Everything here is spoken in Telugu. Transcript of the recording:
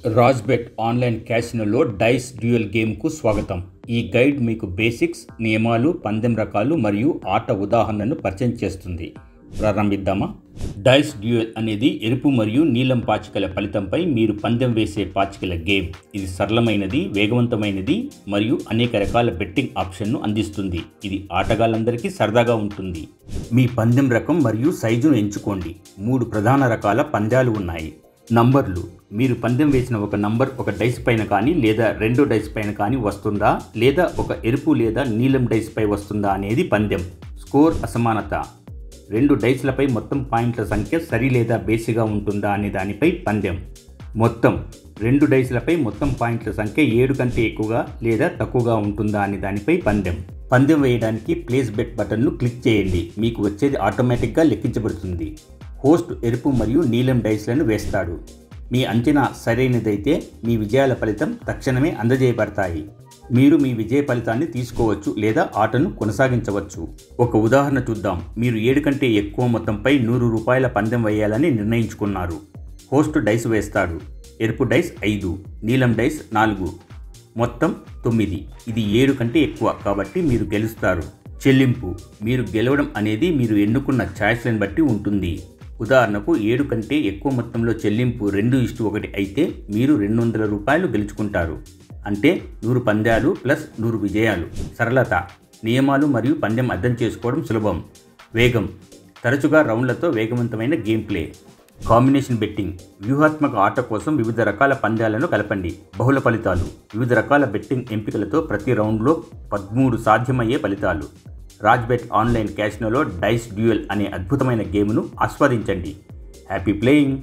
రాజ్బెట్ ఆన్లైన్ క్యాసినోలో డైస్ డ్యూయల్ గేమ్కు స్వాగతం. ఈ గైడ్ మీకు బేసిక్స్, నియమాలు, పందెం రకాలు మరియు ఆట ఉదాహరణను పరిచయం చేస్తుంది. ప్రారంభిద్దామా? డైస్ డ్యూయల్ అనేది ఎరుపు మరియు నీలం పాచికల ఫలితంపై మీరు పందెం వేసే పాచికల గేమ్. ఇది సరళమైనది, వేగవంతమైనది మరియు అనేక రకాల బెట్టింగ్ ఆప్షన్ను అందిస్తుంది. ఇది ఆటగాళ్ళందరికీ సరదాగా ఉంటుంది. మీ పందెం రకం మరియు సైజును ఎంచుకోండి. 3 ప్రధాన రకాల పందాలు ఉన్నాయి. నంబర్లు: మీరు పందెం వేసిన ఒక నంబర్ ఒక డైస్ పైన కానీ లేదా 2 డైస్ పైన కానీ వస్తుందా, లేదా ఒక ఎరుపు లేదా నీలం డైస్ పై వస్తుందా అనేది పందెం. స్కోర్: అసమానత. 2 డైస్లపై మొత్తం పాయింట్ల సంఖ్య సరి లేదా బేసిగా ఉంటుందా అనే దానిపై పందెం. మొత్తం: 2 డైస్లపై మొత్తం పాయింట్ల సంఖ్య 7 కంటే ఎక్కువగా లేదా తక్కువగా ఉంటుందా అనే దానిపై పందెం. పందెం వేయడానికి ప్లేస్ బెట్ బటన్ను క్లిక్ చేయండి. మీకు వచ్చేది ఆటోమేటిక్గా లెక్కించబడుతుంది. హోస్ట్ ఎరుపు మరియు నీలం డైస్లను వేస్తాడు. మీ అంచనా సరైనదైతే మీ విజయాల ఫలితం తక్షణమే అందజేయబడతాయి. మీరు మీ విజయ ఫలితాన్ని తీసుకోవచ్చు లేదా ఆటను కొనసాగించవచ్చు. ఒక ఉదాహరణ చూద్దాం. మీరు 7 కంటే ఎక్కువ మొత్తంపై ₹100 పందెం వేయాలని నిర్ణయించుకున్నారు. హోస్ట్ డైస్ వేస్తాడు. ఎరుపు డైస్ 5, నీలం డైస్ 4, మొత్తం 9. ఇది 7 కంటే ఎక్కువ కాబట్టి మీరు గెలుస్తారు. చెల్లింపు: మీరు గెలవడం అనేది మీరు ఎన్నుకున్న ఛాయిస్లను బట్టి ఉంటుంది. ఉదాహరణకు 7 కంటే ఎక్కువ మొత్తంలో చెల్లింపు 2:1 అయితే మీరు ₹200 గెలుచుకుంటారు. అంటే 100 పందాలు ప్లస్ 100 విజయాలు. సరళత: నియమాలు మరియు పందెం అర్థం చేసుకోవడం సులభం. వేగం: తరచుగా రౌండ్లతో వేగవంతమైన గేమ్ ప్లే. కాంబినేషన్ బెట్టింగ్: వ్యూహాత్మక ఆట కోసం వివిధ రకాల పందాలను కలపండి. బహుళ ఫలితాలు: వివిధ రకాల బెట్టింగ్ ఎంపికలతో ప్రతి రౌండ్లో 13 సాధ్యమయ్యే ఫలితాలు. రాజ్బెట్ ఆన్లైన్ క్యాసినోలో డైస్ డ్యూయల్ అనే అద్భుతమైన గేమ్ను ఆస్వాదించండి. Happy playing!